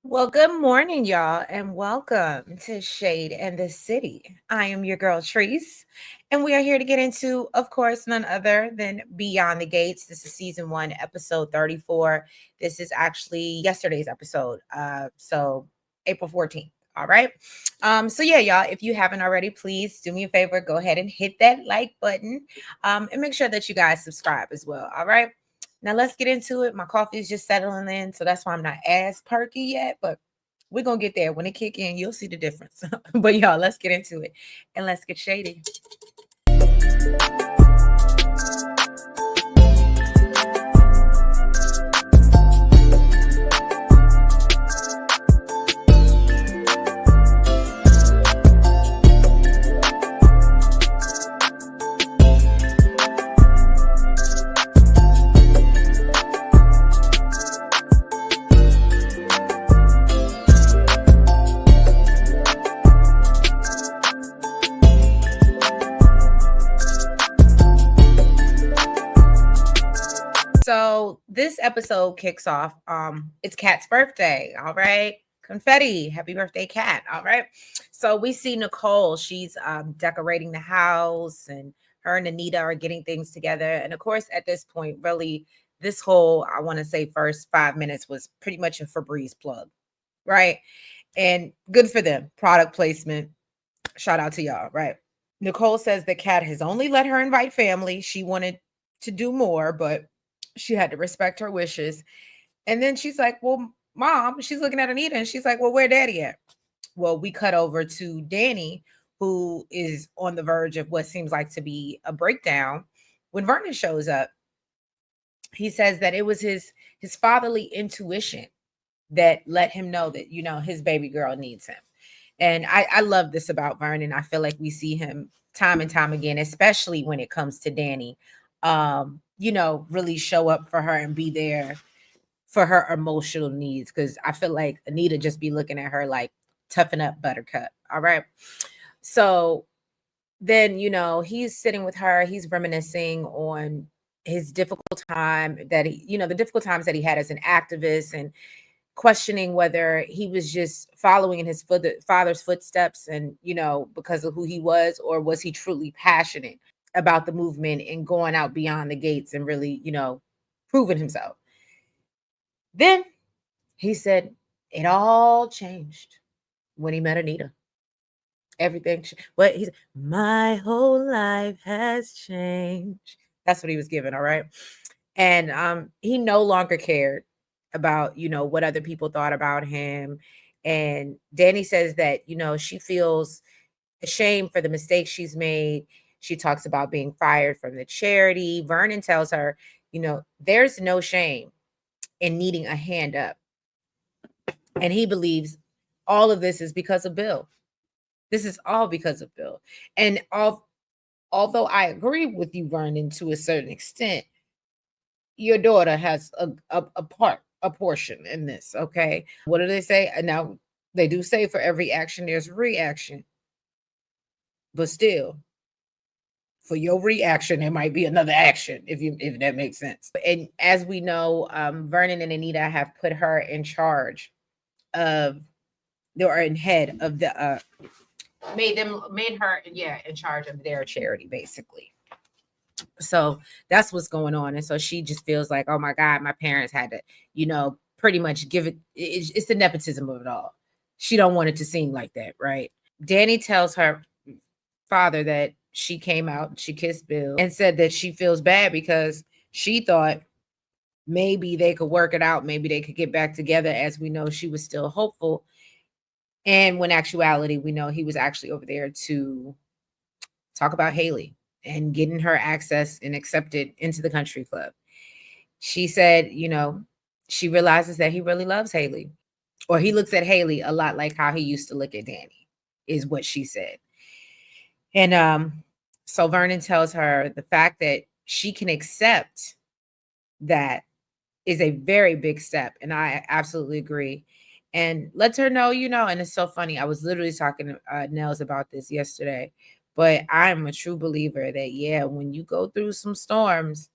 Well, good morning, y'all, and welcome to Shade and the City. I am your girl, Treese, and we are here to get into, of course, none other than Beyond the Gates. This is season one, episode 34. This is actually yesterday's episode, so April 14th. All right. So yeah, y'all, if you haven't already, please do me a favor, go ahead and hit that like button. And make sure that you guys subscribe as well. All right. Now let's get into it. My coffee is just settling in, so that's why I'm not as perky yet, but we're gonna get there. When it kick in, you'll see the difference. But y'all, let's get into it and let's get shady. So this episode kicks off. It's Kat's birthday. All right. Confetti. Happy birthday, Kat. All right. So we see Nicole. She's decorating the house, and her and Anita are getting things together. And of course, at this point, really, this whole, I want to say, first 5 minutes was pretty much a Febreze plug. Right. And good for them. Product placement. Shout out to y'all. Right. Nicole says that Kat has only let her invite family. She wanted to do more, but she had to respect her wishes. And then she's like, well, mom, she's looking at Anita and she's like, well, where daddy at? Well, we cut over to Danny, who is on the verge of what seems like to be a breakdown. When Vernon shows up, he says that it was his fatherly intuition that let him know that, his baby girl needs him. And I love this about Vernon. I feel like we see him time and time again, especially when it comes to Danny. Really show up for her and be there for her emotional needs. Cause I feel like Anita just be looking at her like toughen up, buttercup. All right. So then, he's sitting with her, he's reminiscing on his difficult time that the difficult times that he had as an activist, and questioning whether he was just following in his father's footsteps and, because of who he was, or was he truly passionate about the movement and going out beyond the gates and really, proving himself. Then he said it all changed when he met Anita. Everything, what he said, my whole life has changed. That's what he was given. All right. And he no longer cared about, what other people thought about him. And Danny says that, she feels ashamed for the mistakes she's made. She talks about being fired from the charity. Vernon tells her, there's no shame in needing a hand up. And he believes all of this is because of Bill. This is all because of Bill. And although I agree with you, Vernon, to a certain extent, your daughter has a portion in this. Okay. What do they say? Now, they do say for every action, there's a reaction. But still, for your reaction, there might be another action, if that makes sense. And as we know, Vernon and Anita have put her in charge of, they are in head of the made her, yeah, in charge of their charity, basically. So that's what's going on. And so she just feels like, oh my God, my parents had to, pretty much give it, it's the nepotism of it all. She don't want it to seem like that, right? Danny tells her father that she came out, she kissed Bill, and said that she feels bad because she thought maybe they could work it out, maybe they could get back together. As we know, she was still hopeful. And when actuality, we know he was actually over there to talk about Haley and getting her access and accepted into the country club. She said, she realizes that he really loves Haley, or he looks at Haley a lot like how he used to look at Danny, is what she said. And so Vernon tells her the fact that she can accept that is a very big step. And I absolutely agree. And lets her know, and it's so funny. I was literally talking to Nels about this yesterday, but I'm a true believer that, yeah, when you go through some storms,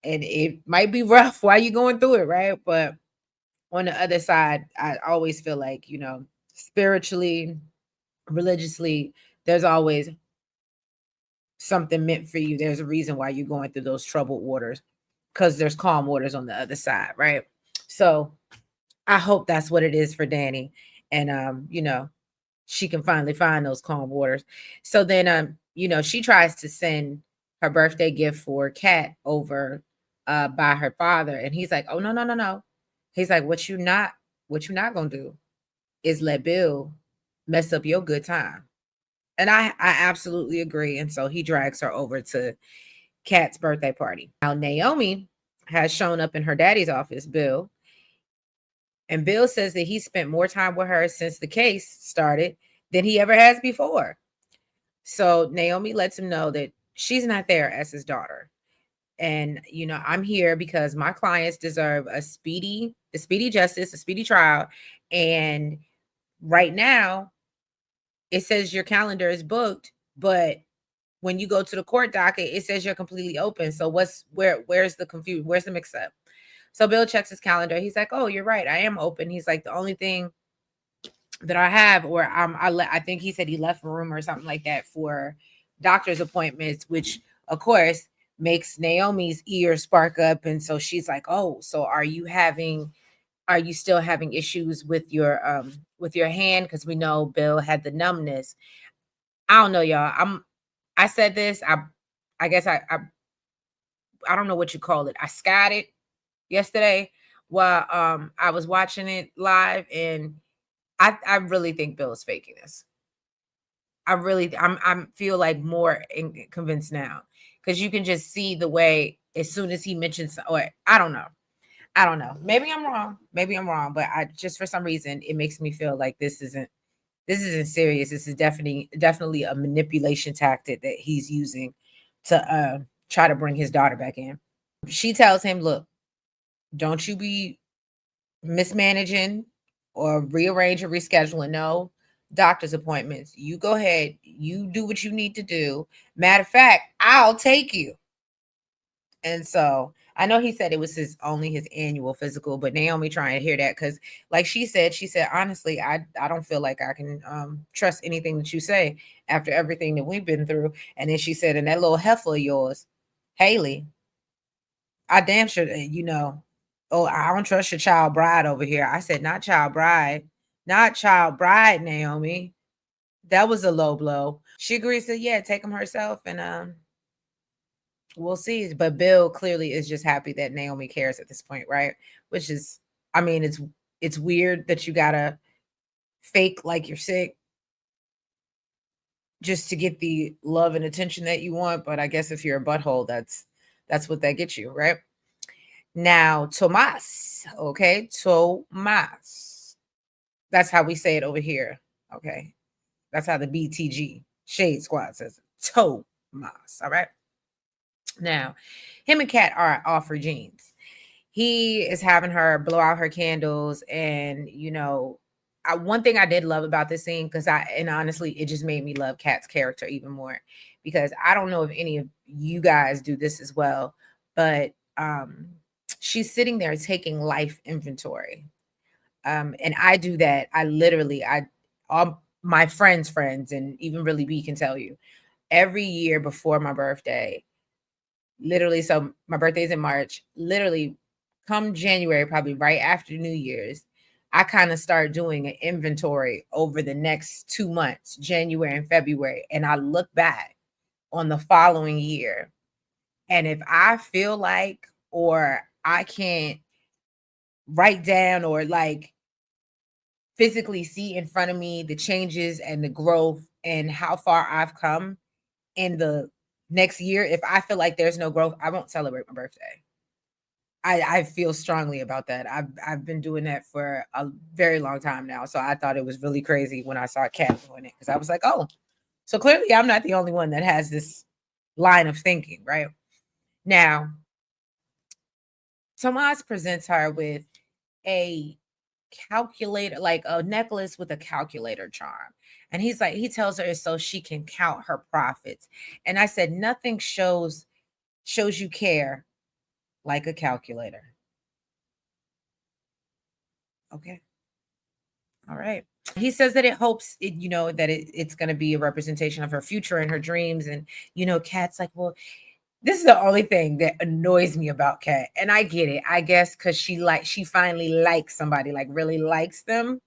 and it might be rough while you're going through it, right? But on the other side, I always feel like, spiritually, religiously, there's always something meant for you. There's a reason why you're going through those troubled waters, because there's calm waters on the other side, right? So I hope that's what it is for Danny. And she can finally find those calm waters. So then she tries to send her birthday gift for Kat over by her father. And he's like, oh no, no, no, no. He's like, what you not gonna do is let Bill mess up your good time. And I absolutely agree. And so he drags her over to Kat's birthday party. Now Naomi has shown up in her daddy's office, Bill, and Bill says that he spent more time with her since the case started than he ever has before. So Naomi lets him know that she's not there as his daughter. And I'm here because my clients deserve a speedy justice, a speedy trial. And right now, it says your calendar is booked, but when you go to the court docket, it says you're completely open. So where's the confusion? Where's the mix up? So Bill checks his calendar. He's like, "Oh, you're right. I am open." He's like, "The only thing that I have, or I think he said he left a room or something like that for doctor's appointments," which of course makes Naomi's ears spark up. And so she's like, "Oh, so are you still having issues with your hand? Because we know Bill had the numbness." I don't know, y'all. I said this. I guess I don't know what you call it. I scatted yesterday while I was watching it live, and I really think Bill is faking this. I feel like more convinced now, because you can just see the way as soon as he mentions, or I don't know. I don't know. Maybe I'm wrong. Maybe I'm wrong, but I just, for some reason, it makes me feel like this isn't serious. This is definitely a manipulation tactic that he's using to try to bring his daughter back in. She tells him, "Look, don't you be mismanaging or rearrange or rescheduling no doctor's appointments. You go ahead, you do what you need to do. Matter of fact, I'll take you." And so I know he said it was his annual physical, but Naomi trying to hear that, because like she said, honestly, I don't feel like I can trust anything that you say after everything that we've been through. And then she said, "And that little heifer of yours, Haley, I damn sure, oh, I don't trust your child bride over here." I said, "Not child bride, not child bride, Naomi." That was a low blow. She agrees to, yeah, take him herself, and we'll see. But Bill clearly is just happy that Naomi cares at this point, right? Which is, I mean, it's weird that you gotta fake like you're sick just to get the love and attention that you want. But I guess if you're a butthole, that's what that gets you, right? Now, Tomas, okay, Tomas. That's how we say it over here. Okay. That's how the BTG Shade Squad says it. Tomas. All right. Now, him and Kat are off Regine's. He is having her blow out her candles. And, one thing I did love about this scene, and honestly, it just made me love Kat's character even more, because I don't know if any of you guys do this as well, but she's sitting there taking life inventory. And I do that. All my friends, and even really B can tell you, every year before my birthday, literally. So my birthday's in March. Literally, come January, probably right after New Year's, I kind of start doing an inventory over the next 2 months, January and February, and I look back on the following year. And if I feel like, or I can't write down, or like physically see in front of me the changes and the growth and how far I've come in the next year, if I feel like there's no growth, I won't celebrate my birthday. I feel strongly about that. I've been doing that for a very long time now. So I thought it was really crazy when I saw Kat doing it, because I was like, oh, so clearly I'm not the only one that has this line of thinking, right? Now, Tomas presents her with a calculator, like a necklace with a calculator charm. And he tells her it's so she can count her profits. And I said, nothing shows you care like a calculator. Okay. All right. He says that it hopes it, that it's going to be a representation of her future and her dreams. And, Kat's like, well, this is the only thing that annoys me about Kat. And I get it. I guess because she finally likes somebody, like really likes them.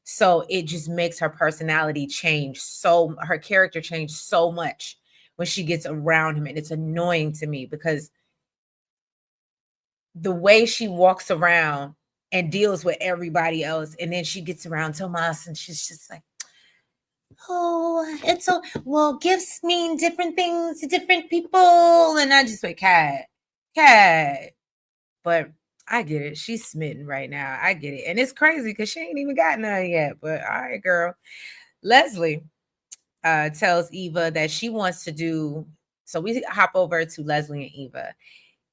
So it just makes her personality change. So her character change so much when she gets around him. And it's annoying to me because the way she walks around and deals with everybody else, and then she gets around Tomas and she's just like, oh, it's so well, gifts mean different things to different people. And I just went, cat. But I get it. She's smitten right now. I get it. And it's crazy because she ain't even got none yet. But all right, girl. Leslie tells Eva that she wants to do. So we hop over to Leslie and Eva.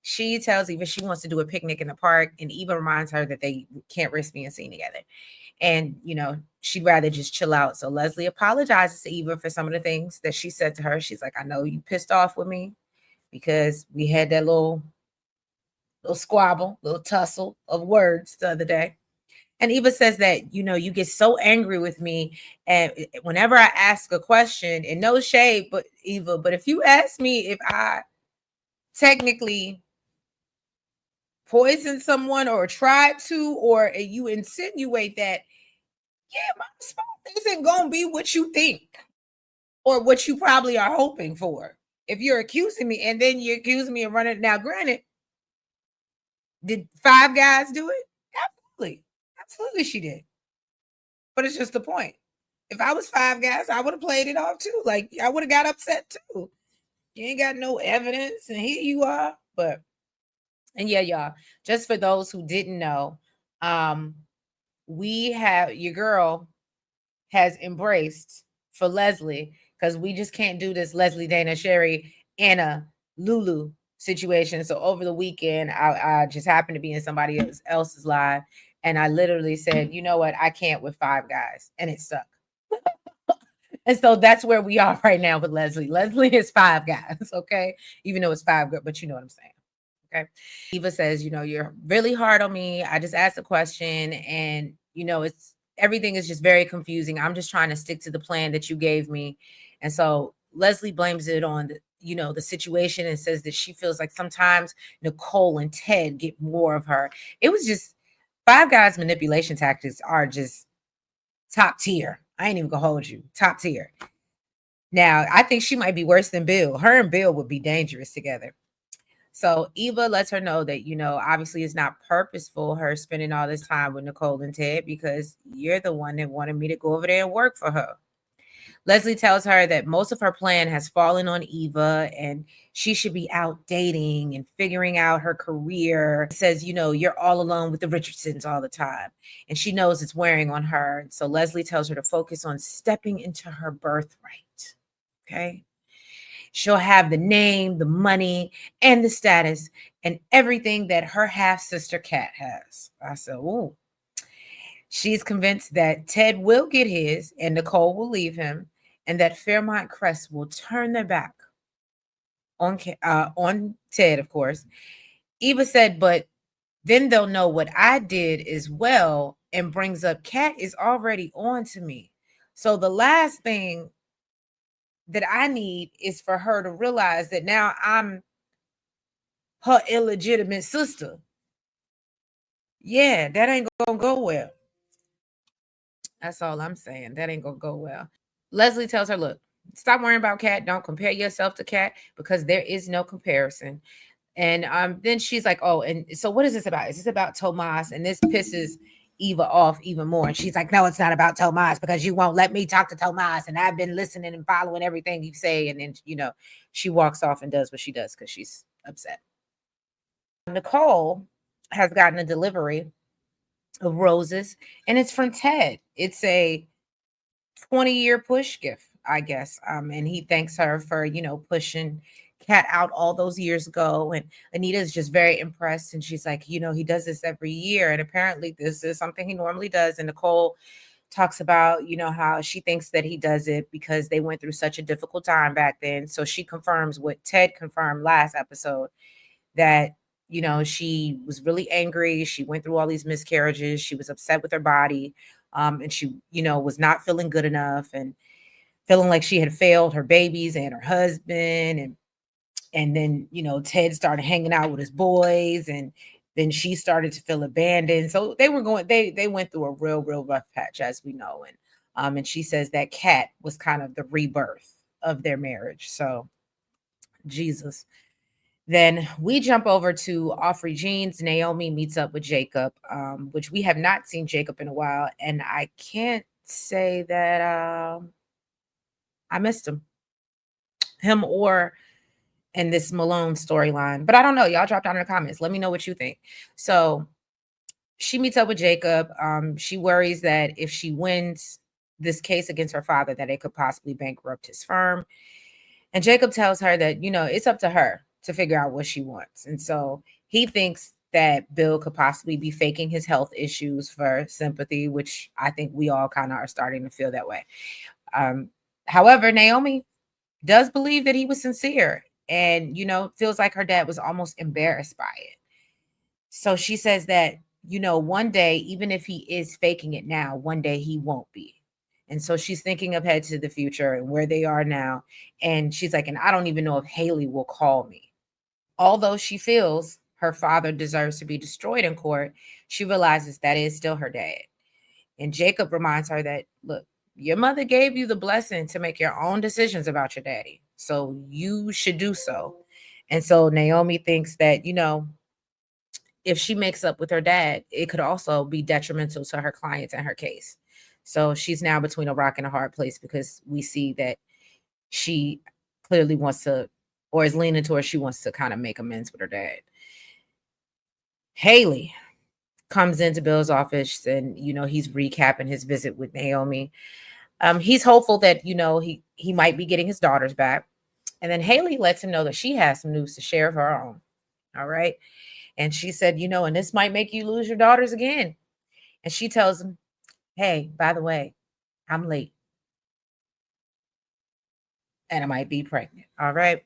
She tells Eva she wants to do a picnic in the park, and Eva reminds her that they can't risk being seen together. And, she'd rather just chill out. So Leslie apologizes to Eva for some of the things that she said to her. She's like, I know you pissed off with me because we had that little squabble, little tussle of words the other day. And Eva says that, you get so angry with me. And whenever I ask a question, and no shade, but Eva, but if you ask me if I technically poison someone or tried to, or you insinuate that, yeah, my response isn't going to be what you think or what you probably are hoping for. If you're accusing me and then you accuse me of running. Now, granted, did Five Guys do it? Absolutely. Absolutely, she did. But it's just the point. If I was Five Guys, I would have played it off too. Like, I would have got upset too. You ain't got no evidence, and here you are. But, and yeah, y'all, just for those who didn't know, we have your girl has embraced for Leslie, because we just can't do this Leslie, Dana, Sherry, Anna, Lulu situation. So over the weekend, I just happened to be in somebody else's live, and I literally said, you know what, I can't with Five Guys, and it stuck. And so that's where we are right now with Leslie. Leslie is Five Guys, okay? Even though it's five, but you know what I'm saying. Okay. Eva says, you're really hard on me. I just asked a question, and, it's everything is just very confusing. I'm just trying to stick to the plan that you gave me. And so Leslie blames it on the situation, and says that she feels like sometimes Nicole and Ted get more of her. It was just Five Guys manipulation tactics are just top tier. I ain't even gonna hold you. Top tier. Now, I think she might be worse than Bill. Her and Bill would be dangerous together. So Eva lets her know that, obviously it's not purposeful, her spending all this time with Nicole and Ted, because you're the one that wanted me to go over there and work for her. Leslie tells her that most of her plan has fallen on Eva, and she should be out dating and figuring out her career. Says, you're all alone with the Richardsons all the time. And she knows it's wearing on her. So Leslie tells her to focus on stepping into her birthright. Okay. She'll have the name, the money, and the status, and everything that her half sister Kat has. I said, ooh. She's convinced that Ted will get his and Nicole will leave him, and that Fairmont Crest will turn their back on Ted, of course. Eva said, but then they'll know what I did as well, and brings up Kat is already on to me. So the last thing that I need is for her to realize that now I'm her illegitimate sister. Yeah, that ain't gonna go well. That's all I'm saying. That ain't gonna go well. Leslie tells her, look, stop worrying about Kat. Don't compare yourself to Kat, because there is no comparison. And then she's like, oh, and so what is this about? Is this about Tomas? And this pisses Eva off even more. And she's like, no, it's not about Tomas, because you won't let me talk to Tomas. And I've been listening and following everything you say. And then, she walks off and does what she does because she's upset. Nicole has gotten a delivery of roses, and it's from Ted. It's a 20-year push gift, I guess. And he thanks her for, pushing Kat out all those years ago. And Anita is just very impressed. And she's like, he does this every year. And apparently this is something he normally does. And Nicole talks about, how she thinks that he does it because they went through such a difficult time back then. So she confirms what Ted confirmed last episode, that She was really angry. She went through all these miscarriages. She was upset with her body. And she, was not feeling good enough and feeling like she had failed her babies and her husband. And then, Ted started hanging out with his boys, and then she started to feel abandoned. So they went through a real rough patch, as we know. And she says that Cat was kind of the rebirth of their marriage. So Jesus. Then we jump over to Offrey Jeans. Naomi meets up with Jacob, which we have not seen Jacob in a while. And I can't say that I missed him or in this Malone storyline. But I don't know. Y'all drop down in the comments. Let me know what you think. So she meets up with Jacob. She worries that if she wins this case against her father, that it could possibly bankrupt his firm. And Jacob tells her that, it's up to her to figure out what she wants. And so he thinks that Bill could possibly be faking his health issues for sympathy, which I think we all kind of are starting to feel that way. However, Naomi does believe that he was sincere and, feels like her dad was almost embarrassed by it. So she says that, one day, even if he is faking it now, one day he won't be. And so she's thinking ahead to the future and where they are now. And she's like, and I don't even know if Haley will call me. Although she feels her father deserves to be destroyed in court, she realizes that is still her dad. And Jacob reminds her that, look, your mother gave you the blessing to make your own decisions about your daddy. So you should do so. And so Naomi thinks that, if she makes up with her dad, it could also be detrimental to her clients and her case. So she's now between a rock and a hard place because we see that she clearly wants to, or is leaning towards she wants to kind of make amends with her dad. Haley comes into Bill's office and, he's recapping his visit with Naomi. He's hopeful that, he might be getting his daughters back. And then Haley lets him know that she has some news to share of her own. All right. And she said, and this might make you lose your daughters again. And she tells him, hey, by the way, I'm late and I might be pregnant. All right.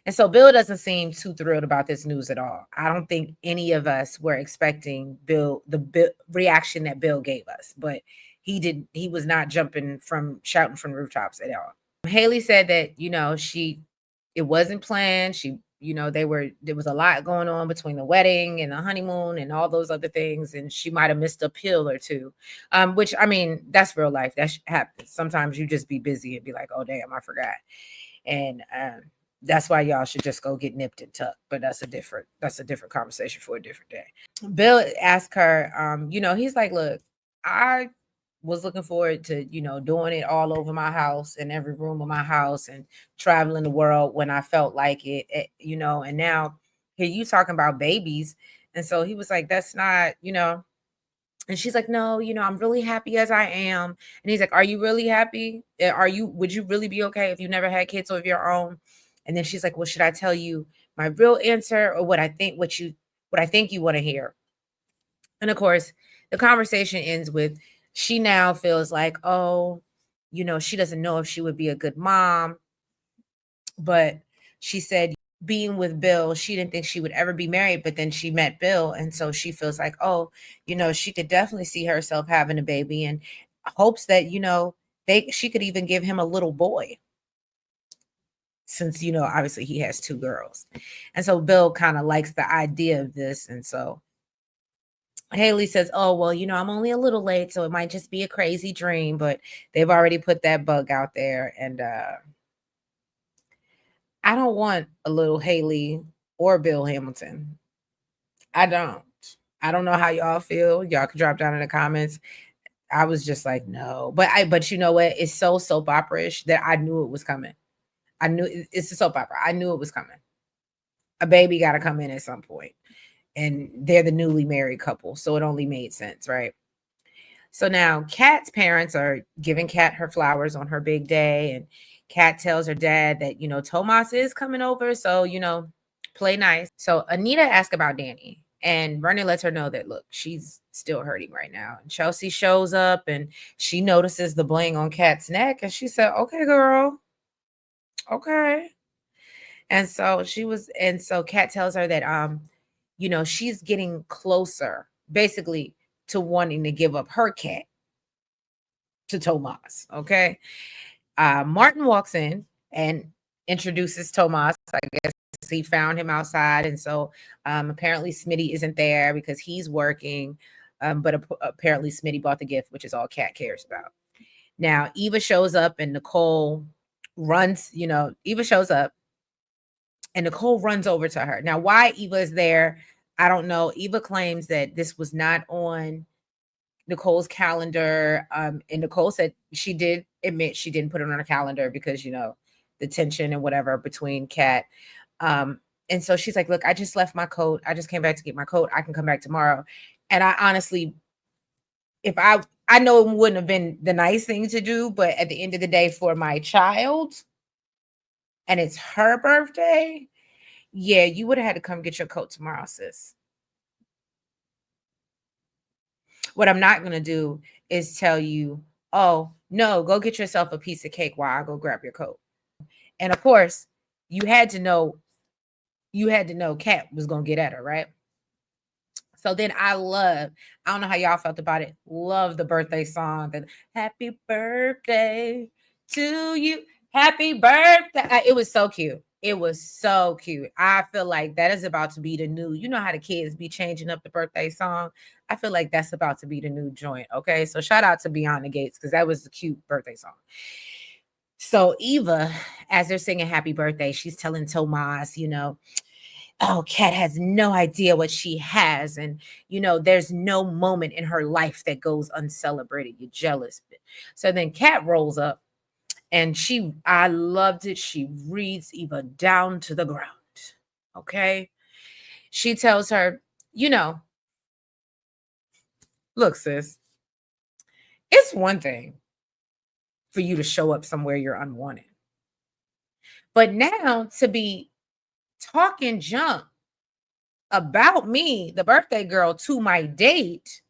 And so Bill doesn't seem too thrilled about this news at all. I don't think any of us were expecting the reaction that Bill gave us, but he was not shouting from rooftops at all. Haley said that, it wasn't planned. There was a lot going on between the wedding and the honeymoon and all those other things. And she might've missed a pill or two, which, I mean, that's real life. That happens. Sometimes you just be busy and be like, oh, damn, I forgot. And, that's why y'all should just go get nipped and tucked. But that's a different conversation for a different day. Bill asked her, he's like, look, I was looking forward to, doing it all over my house and every room of my house and traveling the world when I felt like it, and now here you talking about babies. And so he was like, that's not, and she's like, no, I'm really happy as I am. And he's like, are you really happy? Would you really be okay if you never had kids of your own? And then she's like, well, should I tell you my real answer or what I think you want to hear? And of course, the conversation ends with she now feels like, oh, she doesn't know if she would be a good mom. But she said being with Bill, she didn't think she would ever be married, but then she met Bill. And so she feels like, oh, she could definitely see herself having a baby and hopes that, she could even give him a little boy. Since, obviously he has two girls. And so Bill kind of likes the idea of this. And so Haley says, oh, well, I'm only a little late, so it might just be a crazy dream, but they've already put that bug out there. And I don't want a little Haley or Bill Hamilton. I don't. I don't know how y'all feel. Y'all can drop down in the comments. I was just like, no. But you know what? It's so soap opera-ish that I knew it was coming. I knew it's a soap opera. I knew it was coming. A baby got to come in at some point. And they're the newly married couple. So it only made sense, right? So now Kat's parents are giving Kat her flowers on her big day. And Kat tells her dad that, Tomas is coming over. So, play nice. So Anita asked about Danny. And Bernie lets her know that, look, she's still hurting right now. And Chelsea shows up and she notices the bling on Kat's neck. And she said, okay, girl. Okay. And so Kat tells her that she's getting closer, basically, to wanting to give up her cat to Tomas. Okay. Martin walks in and introduces Tomas. I guess he found him outside. And so apparently Smitty isn't there because he's working. But apparently Smitty bought the gift, which is all Cat cares about. Now, Eva shows up and Nicole runs, Eva shows up and Nicole runs over to her. Now, why Eva is there, I don't know. Eva claims that this was not on Nicole's calendar. And Nicole said she did admit she didn't put it on her calendar because, the tension and whatever between Kat. And so she's like, look, I just left my coat. I just came back to get my coat. I can come back tomorrow. And I honestly, if I know it wouldn't have been the nice thing to do, but at the end of the day, for my child, and it's her birthday, yeah, you would have had to come get your coat tomorrow, sis. What I'm not going to do is tell you, oh, no, go get yourself a piece of cake while I go grab your coat. And of course, you had to know Kat was going to get at her, right? So then I don't know how y'all felt about it. Love the birthday song, the happy birthday to you. Happy birthday. It was so cute. It was so cute. I feel like that is about to be the new, how the kids be changing up the birthday song. I feel like that's about to be the new joint. Okay. So shout out to Beyond the Gates because that was the cute birthday song. So Eva, as they're singing happy birthday, she's telling Tomas, oh, Kat has no idea what she has. And, there's no moment in her life that goes uncelebrated. You're jealous. So then Kat rolls up and I loved it. She reads Eva down to the ground. Okay. She tells her, look, sis, it's one thing for you to show up somewhere you're unwanted. But now to be talking junk about me, the birthday girl, to my date,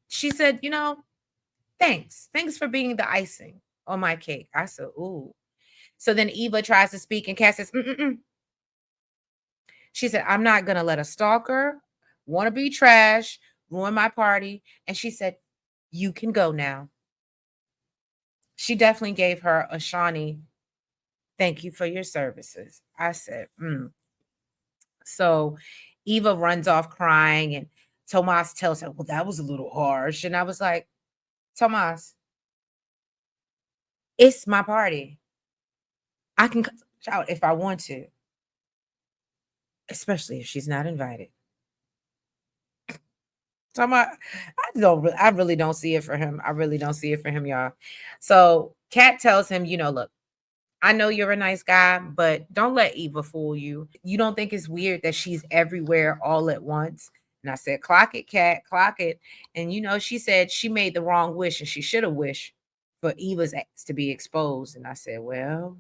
she said, thanks. Thanks for being the icing on my cake. I said, ooh. So then Eva tries to speak and Cass says, mm-mm-mm. She said, I'm not going to let a stalker, want to be trash, ruin my party. And she said, you can go now. She definitely gave her a Shawnee, thank you for your services. I said, So Eva runs off crying and Tomas tells her, well, that was a little harsh. And I was like, Tomas, it's my party. I can out if I want to, especially if she's not invited. Tomas, I really don't see it for him. I really don't see it for him, y'all. So Kat tells him, look, I know you're a nice guy, but don't let Eva fool you. You don't think it's weird that she's everywhere all at once? And I said, clock it, Kat, clock it. And, she said she made the wrong wish and she should have wished for Eva's ex to be exposed. And I said, well,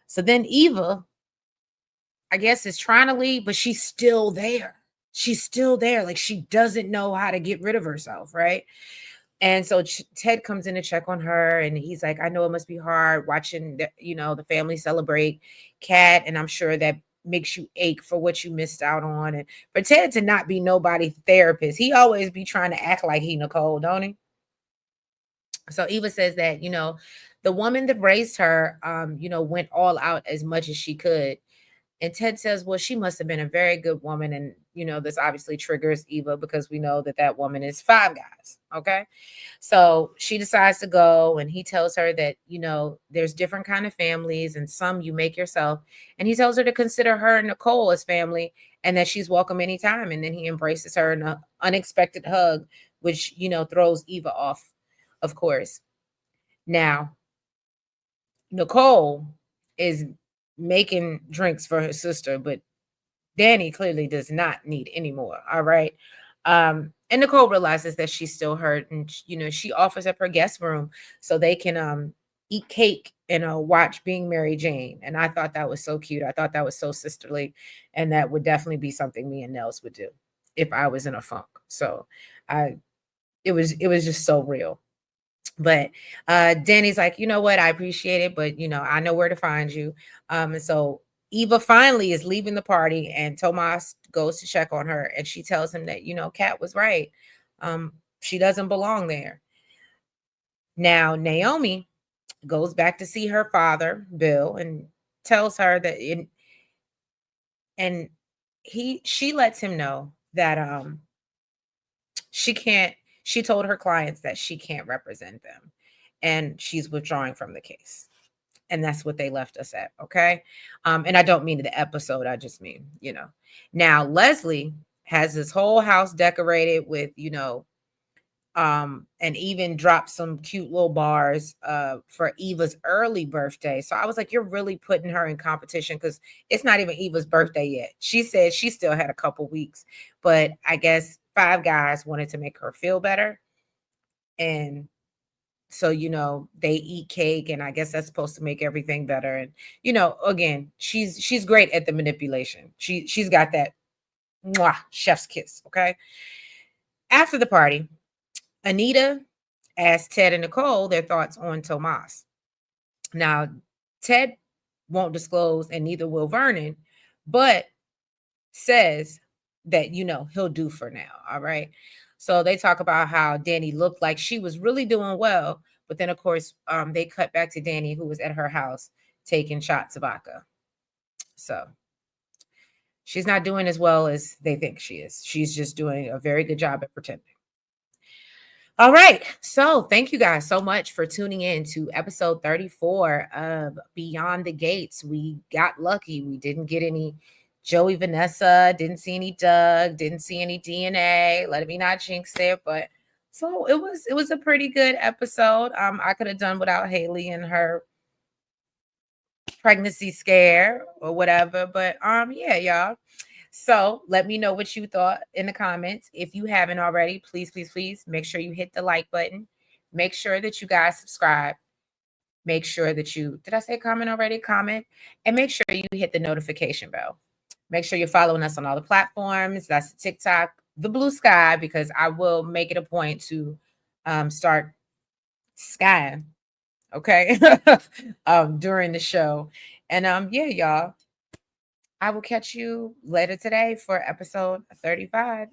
so then Eva, I guess, is trying to leave, but she's still there. She's still there. Like she doesn't know how to get rid of herself, right? And so Ted comes in to check on her and he's like, I know it must be hard watching the family celebrate Kat, and I'm sure that makes you ache for what you missed out on. And for Ted to not be nobody therapist, he always be trying to act like he Nicole, don't he? So Eva says that, the woman that raised her, went all out as much as she could. And Ted says, well, she must have been a very good woman. And, this obviously triggers Eva because we know that woman is Five Guys. Okay. So she decides to go and he tells her that, there's different kind of families and some you make yourself. And he tells her to consider her and Nicole as family and that she's welcome anytime. And then he embraces her in an unexpected hug, which, throws Eva off, of course. Now, Nicole is making drinks for her sister, but Danny clearly does not need any more. All right. And Nicole realizes that she's still hurt, and she offers up her guest room so they can eat cake and watch Being Mary Jane. And I thought that was so cute. I thought that was so sisterly, and that would definitely be something me and Nels would do if I was in a funk. So it was just so real. But Danny's like, you know what, I appreciate it, but I know where to find you. And so Eva finally is leaving the party, and Tomas goes to check on her, and she tells him that, Kat was right. She doesn't belong there. Now, Naomi goes back to see her father, Bill, and tells her that and she lets him know that she can't she told her clients that she can't represent them, and she's withdrawing from the case. And that's what they left us at. Okay. And I don't mean the episode, I just mean, now Leslie has this whole house decorated with, and even dropped some cute little bars for Eva's early birthday. So I was like, you're really putting her in competition, because it's not even Eva's birthday yet. She said she still had a couple weeks, but I guess Five Guys wanted to make her feel better. And so, they eat cake, and I guess that's supposed to make everything better. And, again, she's great at the manipulation. She's got that mwah, chef's kiss. Okay. After the party, Anita asked Ted and Nicole their thoughts on Tomas. Now, Ted won't disclose, and neither will Vernon, but says that, he'll do for now. All right. So they talk about how Danny looked like she was really doing well. But then, of course, they cut back to Danny, who was at her house taking shots of vodka. So she's not doing as well as they think she is. She's just doing a very good job at pretending. All right. So thank you guys so much for tuning in to episode 34 of Beyond the Gates. We got lucky. We didn't get any Joey Vanessa, didn't see any Doug, didn't see any DNA. Let me not jinx it. But so it was a pretty good episode. I could have done without Haley and her pregnancy scare or whatever. But yeah, y'all. So let me know what you thought in the comments. If you haven't already, please, please, please make sure you hit the like button. Make sure that you guys subscribe. Make sure that did I say comment already? Comment. And make sure you hit the notification bell. Make sure you're following us on all the platforms. That's TikTok, the Blue Sky, because I will make it a point to start skying, okay, during the show. And yeah, y'all, I will catch you later today for episode 35.